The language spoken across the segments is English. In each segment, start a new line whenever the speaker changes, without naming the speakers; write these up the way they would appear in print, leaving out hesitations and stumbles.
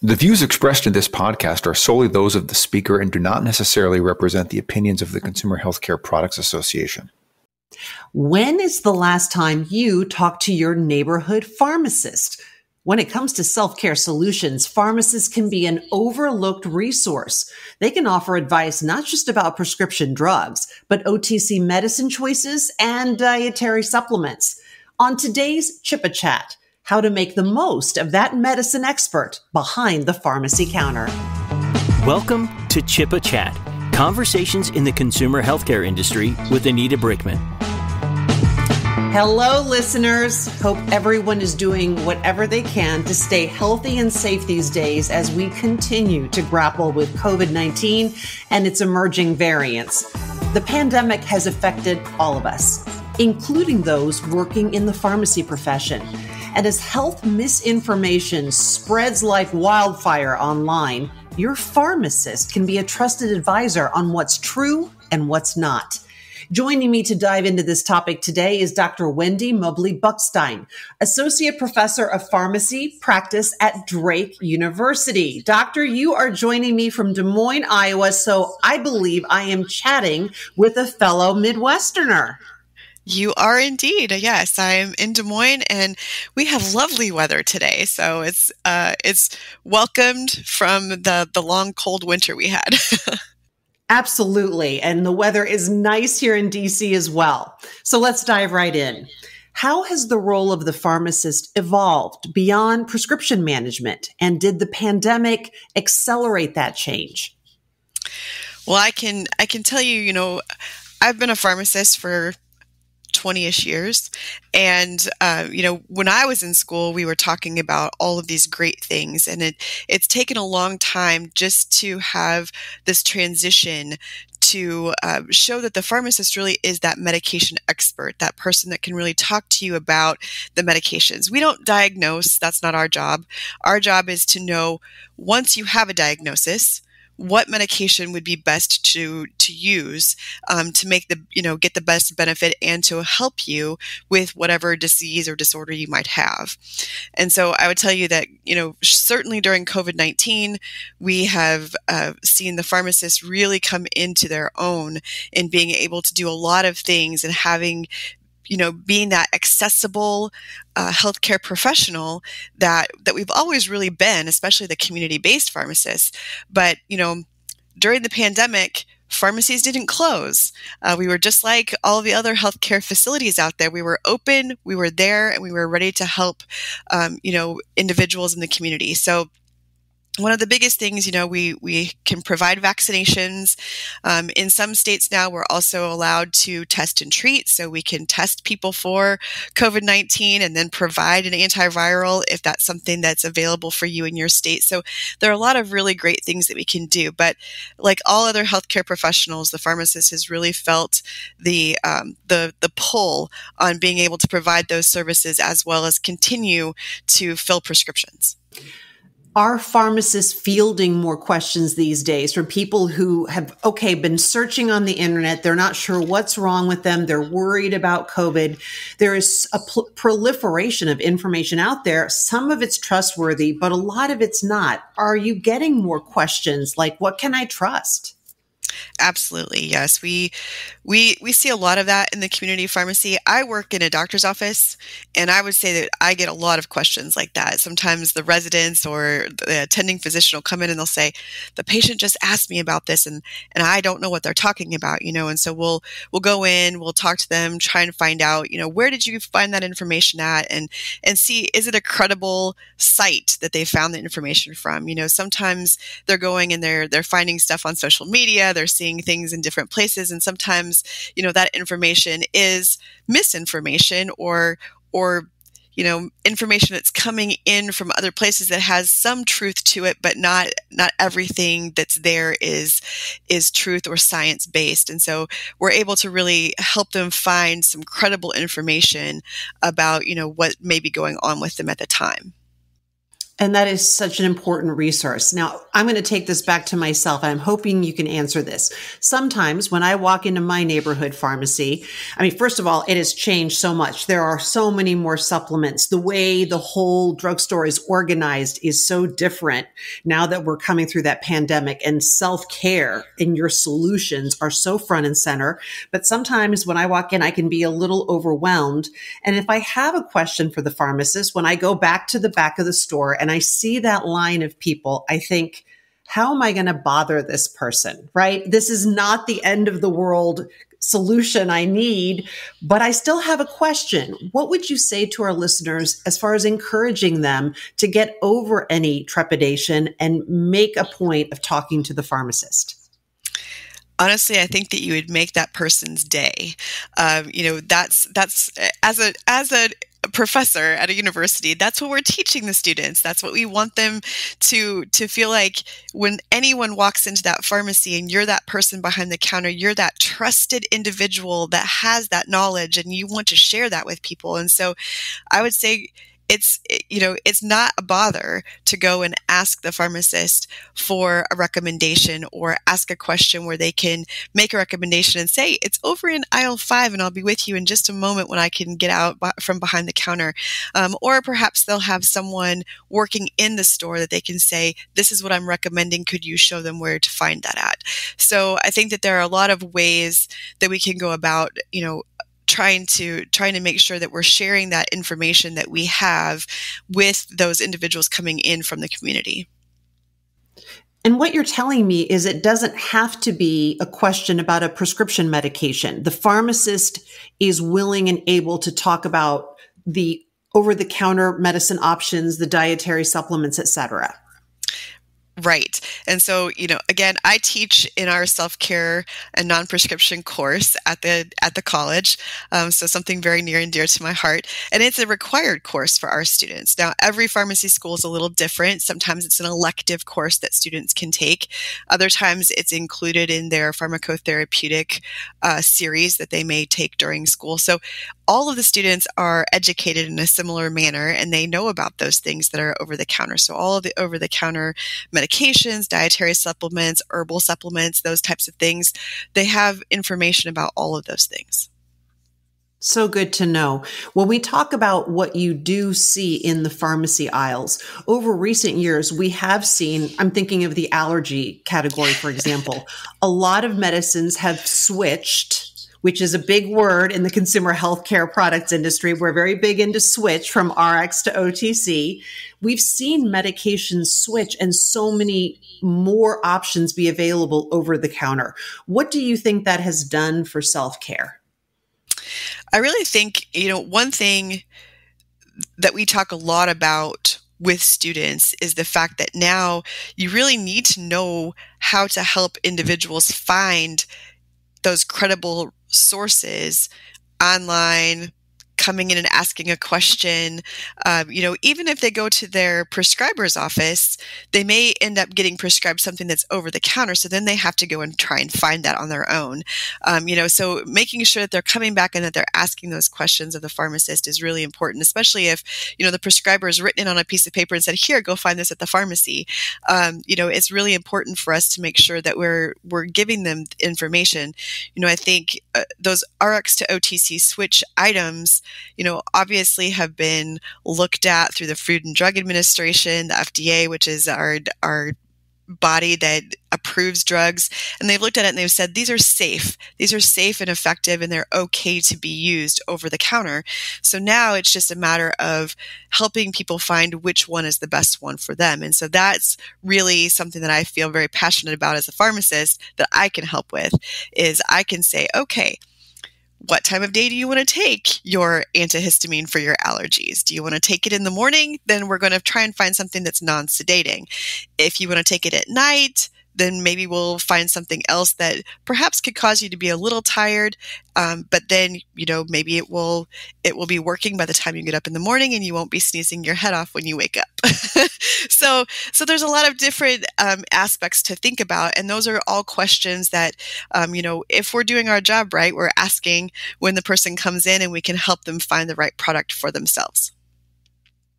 The views expressed in this podcast are solely those of the speaker and do not necessarily represent the opinions of the Consumer Healthcare Products Association.
When is the last time you talked to your neighborhood pharmacist? When it comes to self-care solutions, pharmacists can be an overlooked resource. They can offer advice not just about prescription drugs, but OTC medicine choices and dietary supplements. On today's CHPA Chat, how to make the most of that medicine expert behind the pharmacy counter.
Welcome to CHPA Chat, conversations in the consumer healthcare industry with Anita Brikman.
Hello, listeners. Hope everyone is doing whatever they can to stay healthy and safe these days as we continue to grapple with COVID-19 and its emerging variants. The pandemic has affected all of us, including those working in the pharmacy profession. And as health misinformation spreads like wildfire online, your pharmacist can be a trusted advisor on what's true and what's not. Joining me to dive into this topic today is Dr. Wendy Mobley-Bukstein, Associate Professor of Pharmacy Practice at Drake University. Doctor, you are joining me from Des Moines, Iowa, so I believe I am chatting with a fellow Midwesterner.
You are indeed. Yes, I am in Des Moines and we have lovely weather today. So it's welcomed from the long cold winter we had.
Absolutely. And the weather is nice here in DC as well. So let's dive right in. How has the role of the pharmacist evolved beyond prescription management? And did the pandemic accelerate that change?
Well, I can tell you, I've been a pharmacist for 20-ish years. And, when I was in school, we were talking about all of these great things. And it's taken a long time just to have this transition to show that the pharmacist really is that medication expert, that person that can really talk to you about the medications. We don't diagnose. That's not our job. Our job is to know, once you have a diagnosis, what medication would be best to use to make get the best benefit and to help you with whatever disease or disorder you might have. And so I would tell you that, certainly during COVID-19, we have seen the pharmacists really come into their own in being able to do a lot of things and having being that accessible healthcare professional that we've always really been, especially the community-based pharmacists. But, during the pandemic, pharmacies didn't close. We were just like all the other healthcare facilities out there. We were open, we were there, and we were ready to help, individuals in the community. So one of the biggest things, we can provide vaccinations. In some states now, we're also allowed to test and treat. So we can test people for COVID-19 and then provide an antiviral if that's something that's available for you in your state. So there are a lot of really great things that we can do. But like all other healthcare professionals, the pharmacist has really felt the pull on being able to provide those services as well as continue to fill prescriptions.
Are pharmacists fielding more questions these days from people who have, been searching on the internet? They're not sure what's wrong with them. They're worried about COVID. There is a proliferation of information out there. Some of it's trustworthy, but a lot of it's not. Are you getting more questions like, what can I trust?
Absolutely. Yes. We see a lot of that in the community pharmacy. I work in a doctor's office, and I would say that I get a lot of questions like that. Sometimes the residents or the attending physician will come in and they'll say, the patient just asked me about this and I don't know what they're talking about, and so we'll go in, we'll talk to them, try and find out, where did you find that information at and see, is it a credible site that they found the information from? Sometimes they're going and they're finding stuff on social media, they're seeing things in different places. And sometimes, that information is misinformation or information that's coming in from other places that has some truth to it, but not everything that's there is truth or science based. And so we're able to really help them find some credible information about, what may be going on with them at the time.
And that is such an important resource. Now, I'm going to take this back to myself, and I'm hoping you can answer this. Sometimes when I walk into my neighborhood pharmacy, first of all, it has changed so much. There are so many more supplements. The way the whole drugstore is organized is so different now that we're coming through that pandemic, and self-care and your solutions are so front and center. But sometimes when I walk in, I can be a little overwhelmed. And if I have a question for the pharmacist, when I go back to the back of the store and I see that line of people, I think, how am I going to bother this person, right? This is not the end of the world solution I need, but I still have a question. What would you say to our listeners as far as encouraging them to get over any trepidation and make a point of talking to the pharmacist?
Honestly, I think that you would make that person's day. That's as a professor at a university, that's what we're teaching the students. That's what we want them to feel like when anyone walks into that pharmacy and you're that person behind the counter, you're that trusted individual that has that knowledge and you want to share that with people. And so I would say it's not a bother to go and ask the pharmacist for a recommendation or ask a question where they can make a recommendation and say, it's over in aisle 5 and I'll be with you in just a moment when I can get out from behind the counter. Or perhaps they'll have someone working in the store that they can say, this is what I'm recommending. Could you show them where to find that at? So I think that there are a lot of ways that we can go about, trying to make sure that we're sharing that information that we have with those individuals coming in from the community.
And what you're telling me is it doesn't have to be a question about a prescription medication. The pharmacist is willing and able to talk about the over-the-counter medicine options, the dietary supplements, et cetera.
Right. And so, again, I teach in our self-care and non-prescription course at the college. So something very near and dear to my heart. And it's a required course for our students. Now, every pharmacy school is a little different. Sometimes it's an elective course that students can take. Other times it's included in their pharmacotherapeutic series that they may take during school. So all of the students are educated in a similar manner and they know about those things that are over the counter. So all of the over the counter medications, dietary supplements, herbal supplements, those types of things, they have information about all of those things.
So good to know. When we talk about what you do see in the pharmacy aisles, over recent years, we have seen, I'm thinking of the allergy category, for example, a lot of medicines have switched, which is a big word in the consumer healthcare products industry. We're very big into switch from RX to OTC. We've seen medications switch and so many more options be available over the counter. What do you think that has done for self-care?
I really think, one thing that we talk a lot about with students is the fact that now you really need to know how to help individuals find those credible sources online, coming in and asking a question. Even if they go to their prescriber's office, they may end up getting prescribed something that's over the counter. So then they have to go and try and find that on their own. So making sure that they're coming back and that they're asking those questions of the pharmacist is really important, especially if, the prescriber has written it on a piece of paper and said, here, go find this at the pharmacy. It's really important for us to make sure that we're giving them information. I think those RX to OTC switch items, obviously have been looked at through the Food and Drug Administration, the FDA, which is our body that approves drugs. And they've looked at it and they've said, these are safe and effective, and they're okay to be used over the counter. So now it's just a matter of helping people find which one is the best one for them. And so that's really something that I feel very passionate about as a pharmacist that I can help with, is I can say, okay, what time of day do you want to take your antihistamine for your allergies? Do you want to take it in the morning? Then we're going to try and find something that's non-sedating. If you want to take it at night, then maybe we'll find something else that perhaps could cause you to be a little tired. But then, maybe it will be working by the time you get up in the morning and you won't be sneezing your head off when you wake up. So there's a lot of different aspects to think about. And those are all questions that, if we're doing our job right, we're asking when the person comes in and we can help them find the right product for themselves.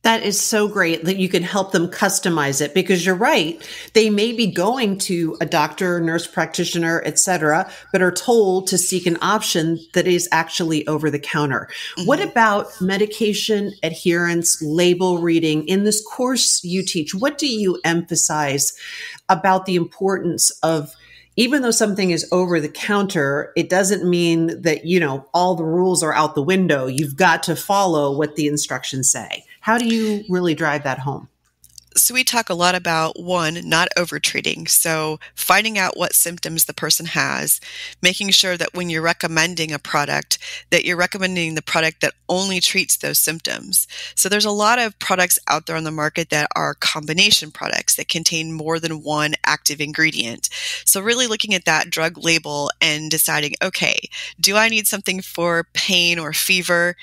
That is so great that you can help them customize it, because you're right. They may be going to a doctor, nurse practitioner, et cetera, but are told to seek an option that is actually over the counter. Mm-hmm. What about medication adherence, label reading? In this course you teach, what do you emphasize about the importance of, even though something is over the counter, it doesn't mean that, all the rules are out the window. You've got to follow what the instructions say. How do you really drive that home?
So we talk a lot about, one, not over-treating. So finding out what symptoms the person has, making sure that when you're recommending a product, that you're recommending the product that only treats those symptoms. So there's a lot of products out there on the market that are combination products that contain more than one active ingredient. So really looking at that drug label and deciding, okay, do I need something for pain or fever?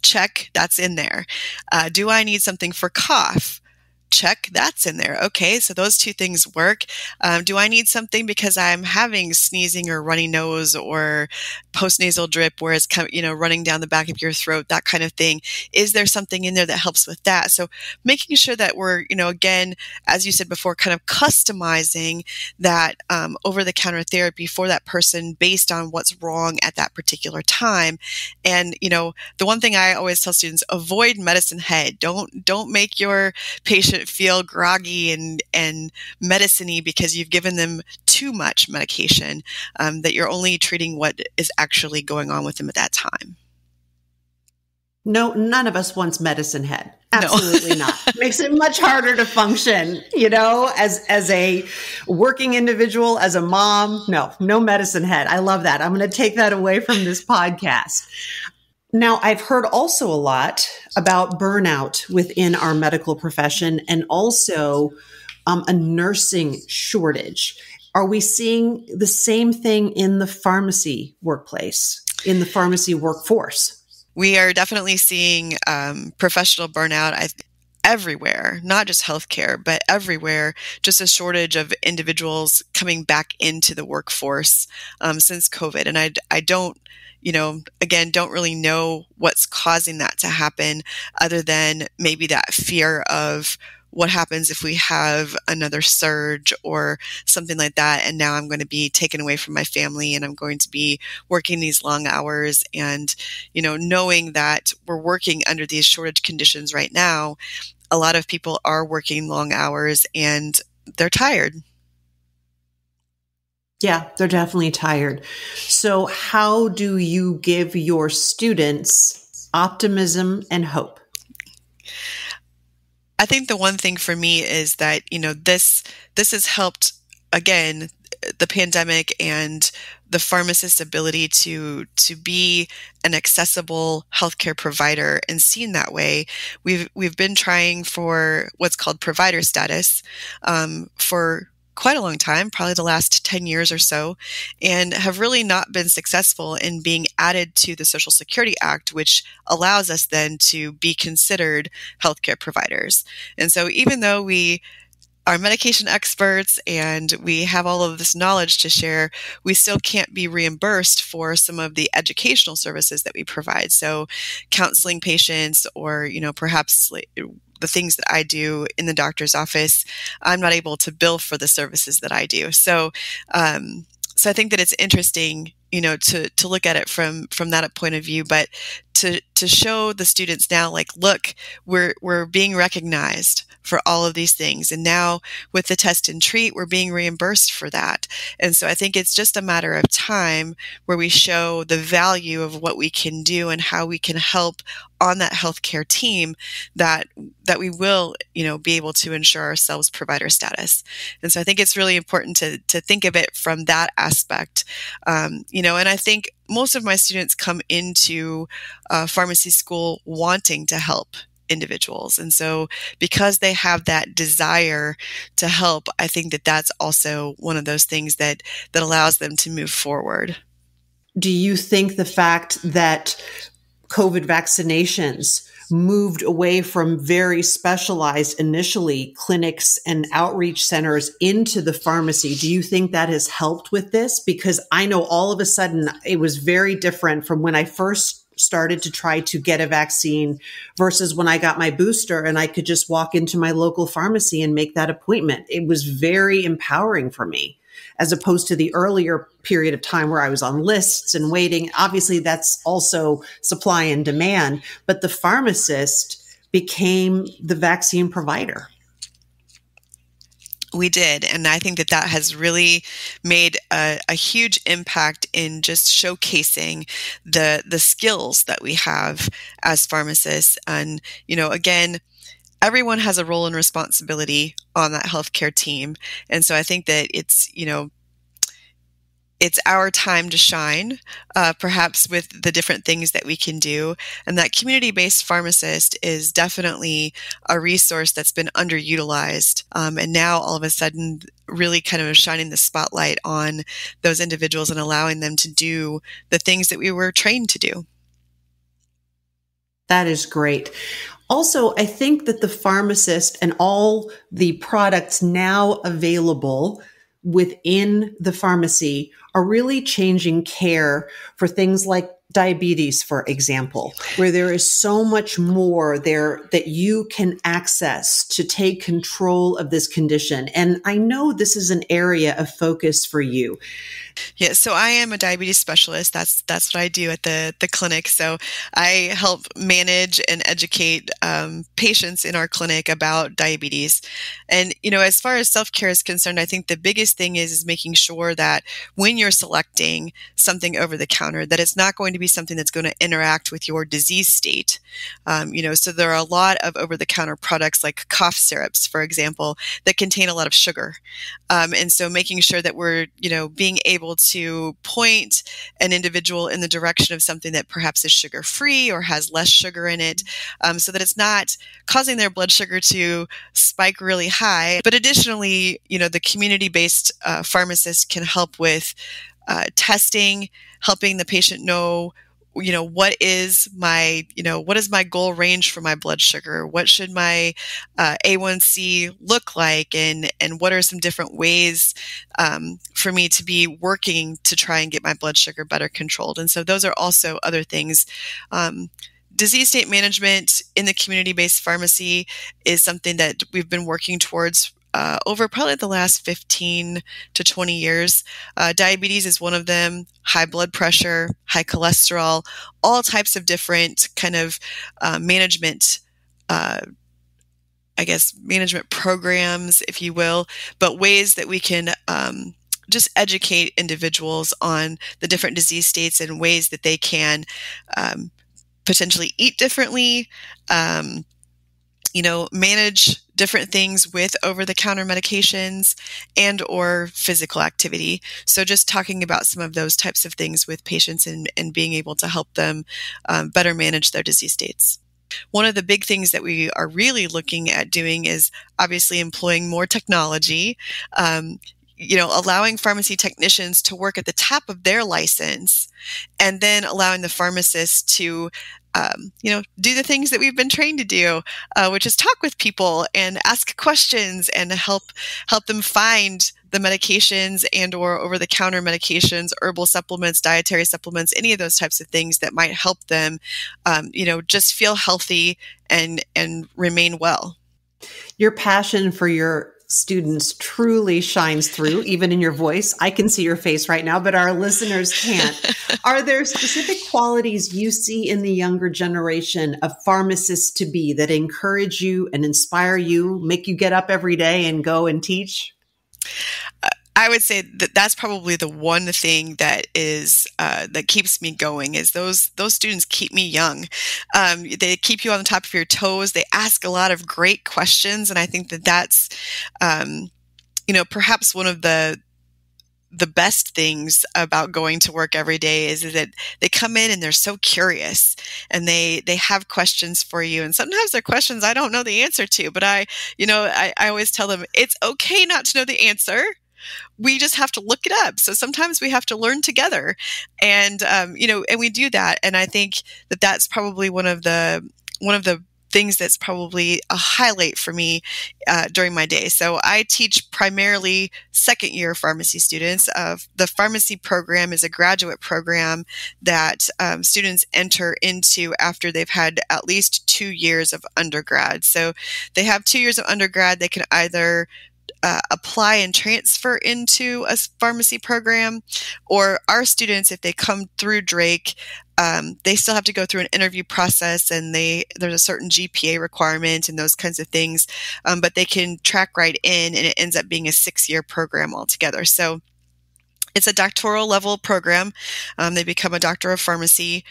Check, that's in there. Do I need something for cough? Check, that's in there. Okay, so those two things work. Do I need something because I'm having sneezing or runny nose or postnasal drip where it's running down the back of your throat, that kind of thing? Is there something in there that helps with that? So making sure that we're, again, as you said before, kind of customizing that over-the-counter therapy for that person based on what's wrong at that particular time. And, the one thing I always tell students, avoid medicine head. Don't make your patient feel groggy and medicine-y because you've given them too much medication, that you're only treating what is actually going on with them at that time.
No, none of us wants medicine head. Absolutely no. Not. Makes it much harder to function, as a working individual, as a mom. No medicine head. I love that. I'm going to take that away from this podcast. Now, I've heard also a lot about burnout within our medical profession and also a nursing shortage. Are we seeing the same thing in the pharmacy workplace, in the pharmacy workforce?
We are definitely seeing professional burnout everywhere, not just healthcare, but everywhere, just a shortage of individuals coming back into the workforce since COVID. And I don't really know what's causing that to happen other than maybe that fear of what happens if we have another surge or something like that. And now I'm going to be taken away from my family and I'm going to be working these long hours. And, knowing that we're working under these shortage conditions right now, a lot of people are working long hours and they're tired.
Yeah, they're definitely tired. So how do you give your students optimism and hope?
I think the one thing for me is that, this has helped, again, the pandemic and the pharmacist's ability to be an accessible healthcare provider and seen that way. We've been trying for what's called provider status for quite a long time, probably the last 10 years or so, and have really not been successful in being added to the Social Security Act, which allows us then to be considered healthcare providers. And so even though we are medication experts and we have all of this knowledge to share, we still can't be reimbursed for some of the educational services that we provide. So counseling patients or, perhaps the things that I do in the doctor's office, I'm not able to bill for the services that I do. So I think that it's interesting, to look at it from that point of view, but to show the students now, look, we're being recognized for all of these things. And now with the test and treat, we're being reimbursed for that. And so I think it's just a matter of time where we show the value of what we can do and how we can help on that healthcare team that we will, be able to ensure ourselves provider status. And so I think it's really important to think of it from that aspect. And I think most of my students come into pharmacy school wanting to help individuals. And so because they have that desire to help, I think that that's also one of those things that allows them to move forward.
Do you think the fact that COVID vaccinations moved away from very specialized initially clinics and outreach centers into the pharmacy, do you think that has helped with this? Because I know all of a sudden it was very different from when I first started to try to get a vaccine versus when I got my booster and I could just walk into my local pharmacy and make that appointment. It was very empowering for me, as opposed to the earlier period of time where I was on lists and waiting. Obviously, that's also supply and demand, but the pharmacist became the vaccine provider.
We did. And I think that that has really made a huge impact in just showcasing the skills that we have as pharmacists. And, again, everyone has a role and responsibility on that healthcare team. And so I think that it's our time to shine, perhaps with the different things that we can do. And that community-based pharmacist is definitely a resource that's been underutilized. And now all of a sudden really kind of shining the spotlight on those individuals and allowing them to do the things that we were trained to do.
That is great. Also, I think that the pharmacist and all the products now available within the pharmacy are really changing care for things like diabetes, for example, where there is so much more there that you can access to take control of this condition. And I know this is an area of focus for you.
Yeah, so I am a diabetes specialist. That's what I do at the clinic. So I help manage and educate patients in our clinic about diabetes. And, as far as self-care is concerned, I think the biggest thing is making sure that when you're selecting something over the counter, that it's not going to be something that's going to interact with your disease state. So there are a lot of over-the-counter products like cough syrups, for example, that contain a lot of sugar. And so making sure that we're, being able to point an individual in the direction of something that perhaps is sugar-free or has less sugar in it, so that it's not causing their blood sugar to spike really high. But additionally, the community-based pharmacist can help with testing, helping the patient know what is my goal range for my blood sugar? What should my A1C look like? And what are some different ways for me to be working to try and get my blood sugar better controlled? And so those are also other things. Disease state management in the community-based pharmacy is something that we've been working towards over probably the last 15 to 20 years. Diabetes is one of them, high blood pressure, high cholesterol, all types of different kind of management programs, if you will, but ways that we can just educate individuals on the different disease states and ways that they can potentially eat differently, manage different things with over-the-counter medications and or physical activity. So just talking about some of those types of things with patients and being able to help them better manage their disease states. One of the big things that we are really looking at doing is obviously employing more technology, allowing pharmacy technicians to work at the top of their license, and then allowing the pharmacist to do the things that we've been trained to do, which is talk with people and ask questions and help them find the medications and or over-the-counter medications, herbal supplements, dietary supplements, any of those types of things that might help them, just feel healthy and remain well.
Your passion for your students truly shines through, even in your voice. I can see your face right now, but our listeners can't. Are there specific qualities you see in the younger generation of pharmacists to be that encourage you and inspire you, make you get up every day and go and teach?
I would say that that's probably the one thing that is that keeps me going is those students keep me young. They keep you on the top of your toes. They ask a lot of great questions, and I think that that's perhaps one of the best things about going to work every day is that they come in and they're so curious and they have questions for you. And sometimes they're questions I don't know the answer to, but I always tell them it's okay not to know the answer. We just have to look it up. So sometimes we have to learn together and we do that. And I think that that's probably one of the things that's probably a highlight for me during my day. So I teach primarily second-year pharmacy students. The pharmacy program is a graduate program that students enter into after they've had at least 2 years of undergrad. So they have 2 years of undergrad. They can either apply and transfer into a pharmacy program, or our students, if they come through Drake, they still have to go through an interview process, and there's a certain GPA requirement and those kinds of things, but they can track right in, and it ends up being a 6-year program altogether. So it's a doctoral level program. They become a doctor of pharmacy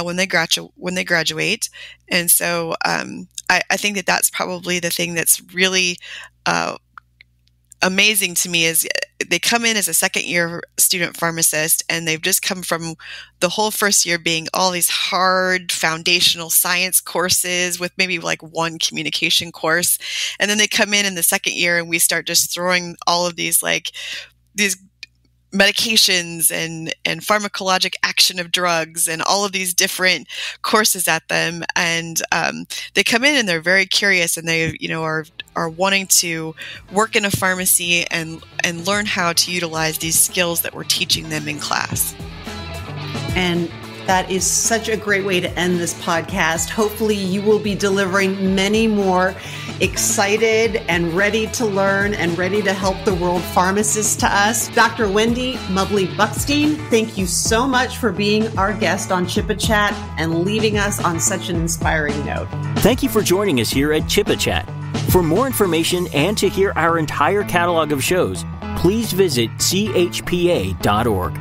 when they graduate, and so I think that that's probably the thing that's really amazing to me is they come in as a second-year student pharmacist, and they've just come from the whole first year being all these hard foundational science courses with maybe like one communication course. And then they come in the second year, and we start just throwing all of these medications and pharmacologic action of drugs and all of these different courses at them. And they come in and they're very curious, and they, are wanting to work in a pharmacy and learn how to utilize these skills that we're teaching them in class.
And that is such a great way to end this podcast. Hopefully you will be delivering many more excited and ready to learn and ready to help the world pharmacists to us. Dr. Wendy Mobley-Bukstein, thank you so much for being our guest on CHPA Chat and leaving us on such an inspiring note.
Thank you for joining us here at CHPA Chat. For more information and to hear our entire catalog of shows, please visit chpa.org.